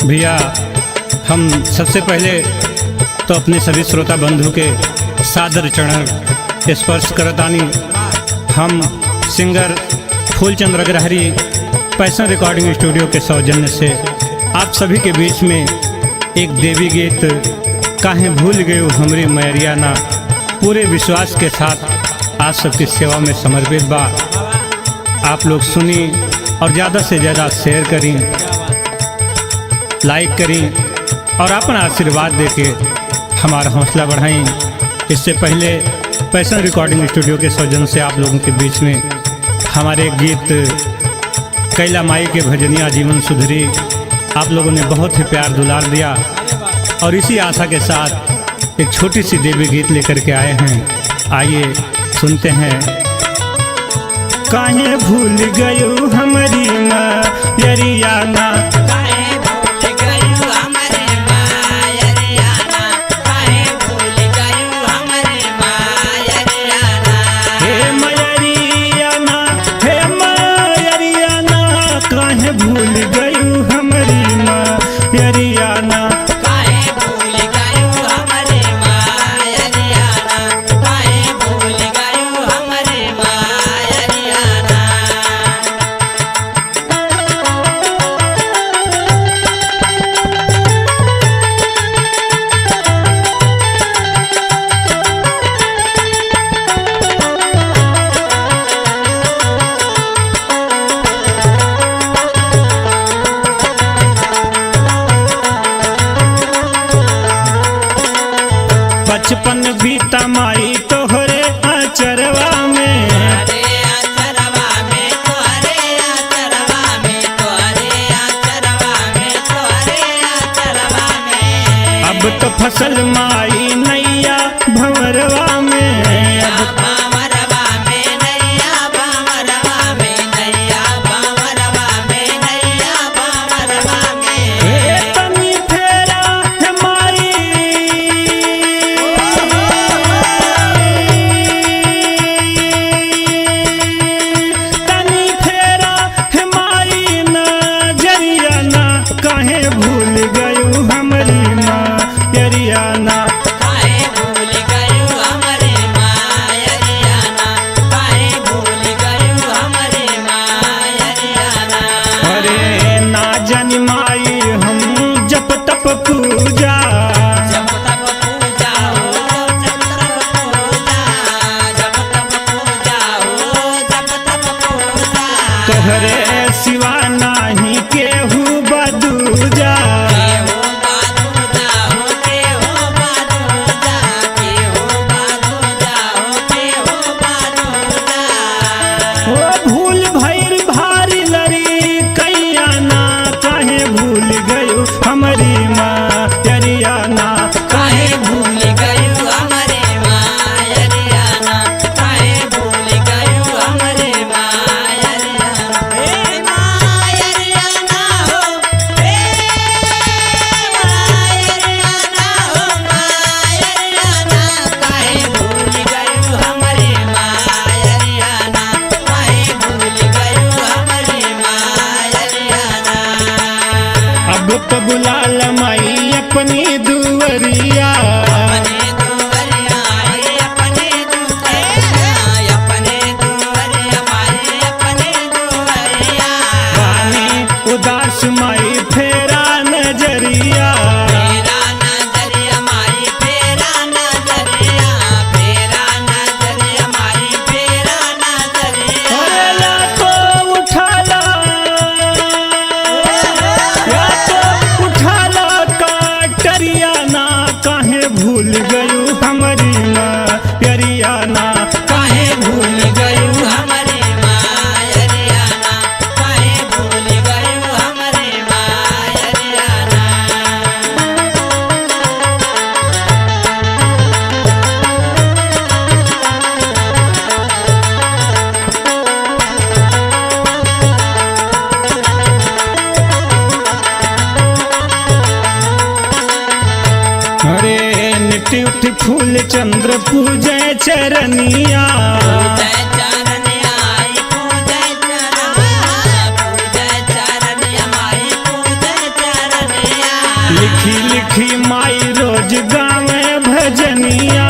भैया हम सबसे पहले तो अपने सभी श्रोता बंधु के सादर चरण स्पर्श करतानी। हम सिंगर फूलचंद अग्रहरी पैसन रिकॉर्डिंग स्टूडियो के सौजन्य से आप सभी के बीच में एक देवी गीत काहे भूल गयो हमरी मैरिया ना पूरे विश्वास के साथ आप सबकी सेवा में समर्पित बा। आप लोग सुनी और ज़्यादा से ज़्यादा शेयर करें, लाइक करें और अपना आशीर्वाद देके हमारा हौसला बढ़ाएं। इससे पहले पैसन रिकॉर्डिंग स्टूडियो के सौजन्य से आप लोगों के बीच में हमारे गीत कैला माई के भजनिया जीवन सुधरी आप लोगों ने बहुत ही प्यार दुलार दिया और इसी आशा के साथ एक छोटी सी देवी गीत लेकर के आए हैं। आइए सुनते हैं। काहे भूल गयो हमारी मैरिया ना, बचपन बीता माई तोहरे आचरवा में, अब तो फसल माई नैया भंवरवा में, तोहरे सिवा नाही केहू बदूजा, ओ भूल भइल भारी लड़ी कैया ना, काहे भूल गयो हमारी मैरिया ना, काहे भूल गयो हमारी मैरिया ना, काहे भूल गयो हमारी तो बुला लमाई अपनी दुवरिया, उदास माई फेरा नजरिया, भूल गयो हमारी मैरिया ना, काहे भूल गयो हमारी मैरिया ना, काहे भूल गयो हमारी मैरिया ना। अरे निटी उठी फूल चंद्र पूजे चरनिया, लिखी लिखी माई रोज गावे भजनिया